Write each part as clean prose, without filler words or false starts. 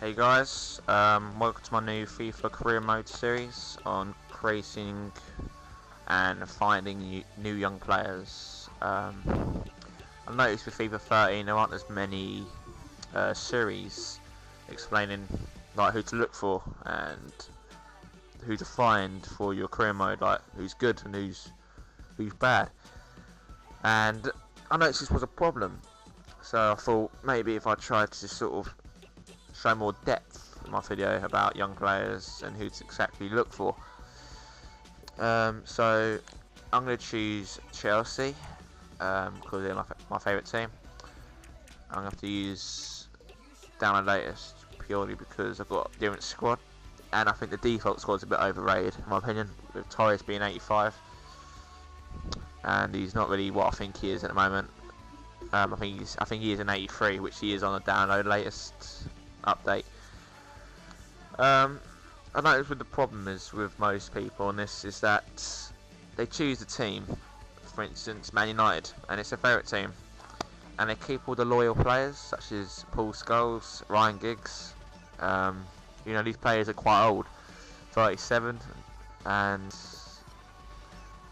Hey guys, welcome to my new FIFA career mode series on creating and finding new young players. I've noticed with FIFA 13 there aren't as many series explaining like who to look for and who to find for your career mode, like who's good and who's bad. And I noticed this was a problem, so I thought maybe if I tried to sort of show more depth in my video about young players and who to exactly look for. So I'm going to choose Chelsea because they're my favourite team. I'm going to have to use download latest purely because I've got a different squad, and I think the default squad's a bit overrated in my opinion, with Torres being 85 and he's not really what I think he is at the moment. I think he is an 83, which he is on the download latest update. I noticed with the problem is with most people on this is that they choose a team, for instance Man United, and it's their favourite team, and they keep all the loyal players such as Paul Scholes, Ryan Giggs. You know, these players are quite old, 37, and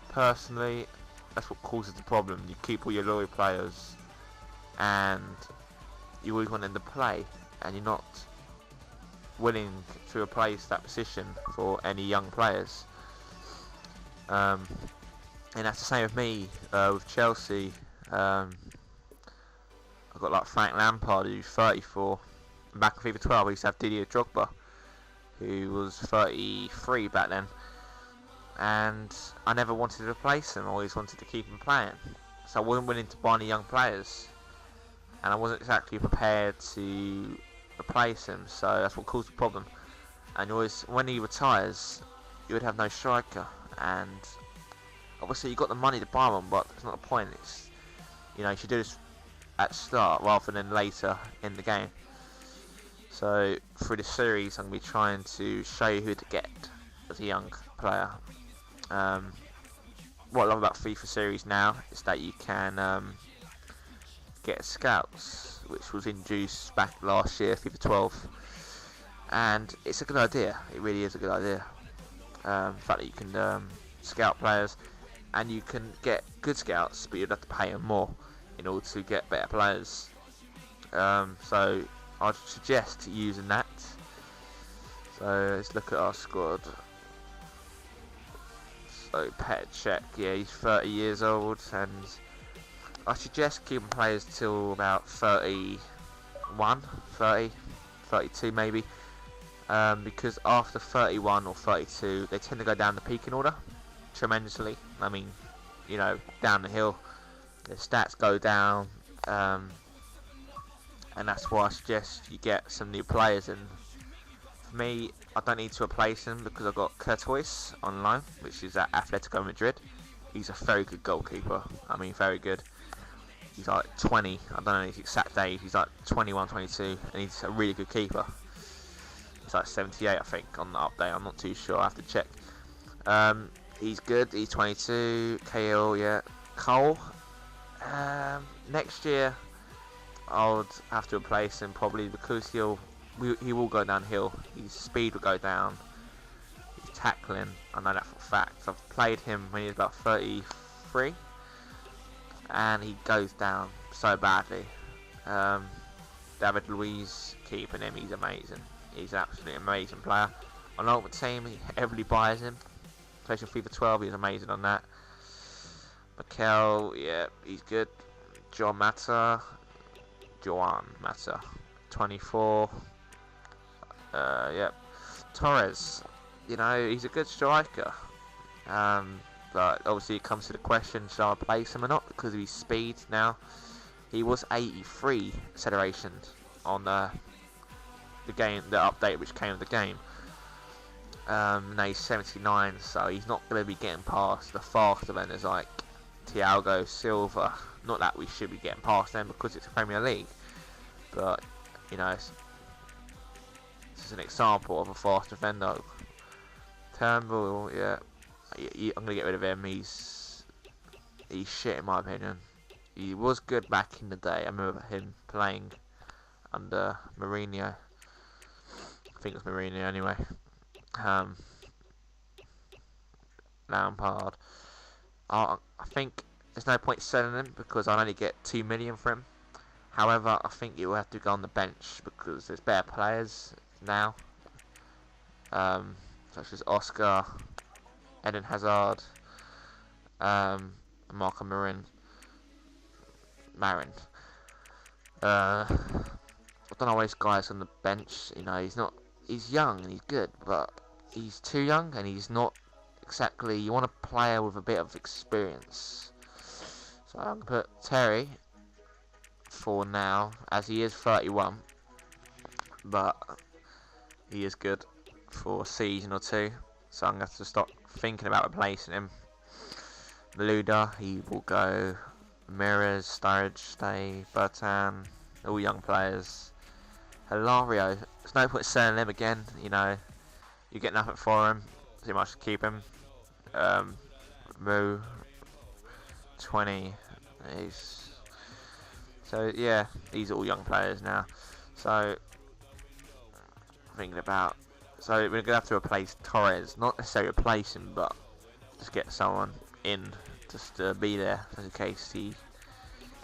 personally that's what causes the problem. You keep all your loyal players and you always want them to play, and you're not willing to replace that position for any young players. And that's the same with me with Chelsea. I've got like Frank Lampard, who's 34. Back in FIFA 12 I used to have Didier Drogba, who was 33 back then, and I never wanted to replace him. I always wanted to keep him playing, so I wasn't willing to buy any young players, and I wasn't exactly prepared to replace him, so that's what caused the problem. And always, when he retires, you would have no striker, and obviously you got the money to buy one, but it's not the point. It's, you know, you should do this at the start rather than later in the game. So through this series I'm going to be trying to show you who to get as a young player. What I love about FIFA series now is that you can get scouts, which was introduced back last year, FIFA 12, and it's a good idea. It really is a good idea. The fact that you can scout players, and you can get good scouts, but you'd have to pay them more in order to get better players. So I'd suggest using that. So let's look at our squad. So Petr Cech, yeah, he's 30 years old, and I suggest keeping players till about 31, 30, 32 maybe, because after 31 or 32 they tend to go down the peaking order tremendously. I mean, you know, down the hill, the stats go down, and that's why I suggest you get some new players in. For me, I don't need to replace him because I've got Courtois on loan, which is at Atletico Madrid. He's a very good goalkeeper, I mean very good. He's like 20, I don't know his exact age, he's like 21, 22, and he's a really good keeper. He's like 78 I think on the update, I'm not too sure, I have to check. He's good, he's 22, KL, yeah. Cole, next year I would have to replace him probably because he will go downhill. His speed will go down, his tackling, I know that for a fact. I've played him when he was about 33, and he goes down so badly. David Luiz, keeping him, he's amazing. He's an absolutely amazing player. On Ultimate Team, everybody buys him. Especially FIFA 12, he's amazing on that. Mikel, yeah, he's good. Joan Mata, 24. Yep. Torres, you know, he's a good striker. But obviously it comes to the question, should I replace him or not because of his speed now. He was 83 acceleration on the game, the update which came with the game. Now he's 79, so he's not going to be getting past the faster vendors like Thiago Silva. Not that we should be getting past them because it's a Premier League, but you know, this is an example of a fast defender. Turnbull, yeah, I'm gonna get rid of him. He's shit in my opinion. He was good back in the day. I remember him playing under Mourinho. think it's Mourinho anyway. Lampard. I think there's no point selling him because I'll only get 2 million for him. However, I think you will have to go on the bench because there's better players now, such as Oscar, Eden Hazard, Marco Marin. I don't know why this guy's on the bench. You know, he's young and he's good, but he's too young and he's not exactly. You want a player with a bit of experience. So I'm gonna put Terry for now, as he is 31, but he is good for a season or two. So I'm gonna have to stop thinking about replacing him. Luda, he will go. Mirrors, Sturridge, Stay, Bertan, all young players. Hilario, there's no point selling him again. You know, you get nothing for him. So you might just keep him. Moo, 20. So yeah, these are all young players now. So thinking about, so we're gonna have to replace Torres. Not necessarily replace him, but just get someone in just to be there in case he's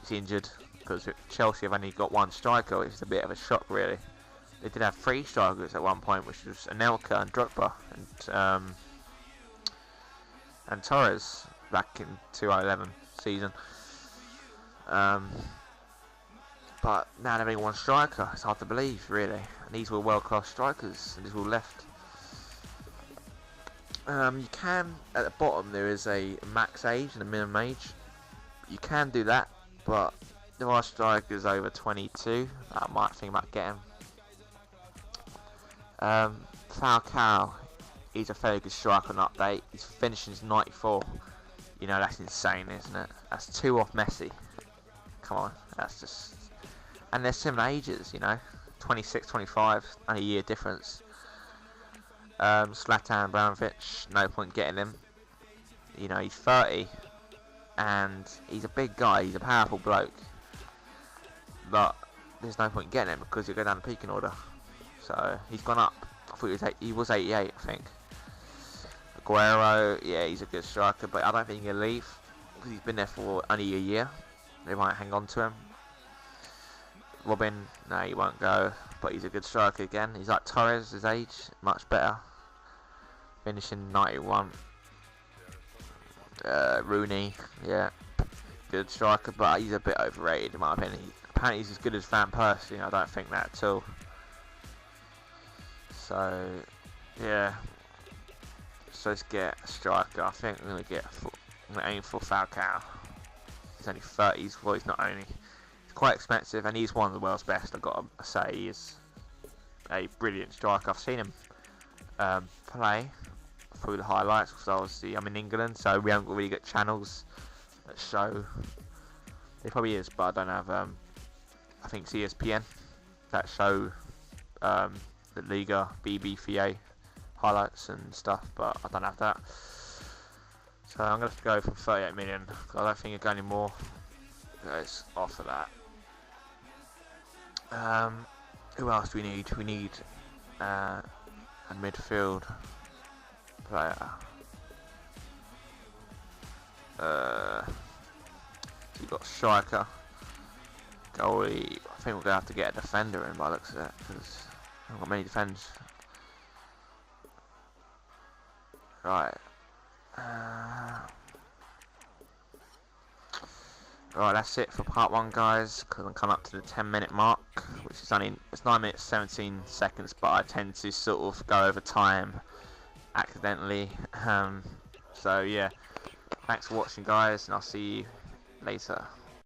injured. Because Chelsea have only got one striker, which is a bit of a shock, really. They did have 3 strikers at one point, which was Anelka and Drogba and Torres back in 2011 season. But now they've only one striker. It's hard to believe, really. And these were world-class strikers, and these were left. You can, at the bottom, there is a max age and a minimum age. You can do that, but there are strikers over 22 that I might think about getting. Falcao, he's a fairly good striker on update. He's finishing his 94. You know, that's insane, isn't it? That's 2 off Messi. Come on, that's just... And they're similar ages, you know. 26, 25, only a year difference. Zlatan Ibrahimovic, no point getting him. You know, he's 30. And he's a big guy, he's a powerful bloke. But there's no point getting him because he'll go down the peaking order. So he's gone up. I thought he was 88, I think. Aguero, yeah, he's a good striker, but I don't think he'll leave because he's been there for only a year. They might hang on to him. Robin, no, he won't go, but he's a good striker again. He's like Torres, his age, much better. Finishing 91. Rooney, yeah, good striker, but he's a bit overrated in my opinion. Apparently he's as good as Van Persie. I don't think that at all. So yeah, so let's get a striker. I think I'm gonna aim for Falcao. He's only 30s. Well, he's not only. He's quite expensive, and he's one of the world's best. I've got to say, he is a brilliant striker. I've seen him play through the highlights because obviously I'm in England, so we haven't got really good channels that show. There probably is, but I don't have. I think it's ESPN that show the Liga, BBVA highlights and stuff, but I don't have that. So I'm gonna have to go from 38 million. I don't think I got any more. Let's offer that. Who else do we need? We need a midfield player. You've got striker, goalie. I think we're gonna have to get a defender in by the looks of it because I haven't got many defenders. Right. Right, that's it for part 1, guys, because I'm coming up to the 10-minute mark, which is only, it's 9 minutes 17 seconds, but I tend to sort of go over time accidentally. So yeah, thanks for watching, guys, and I'll see you later.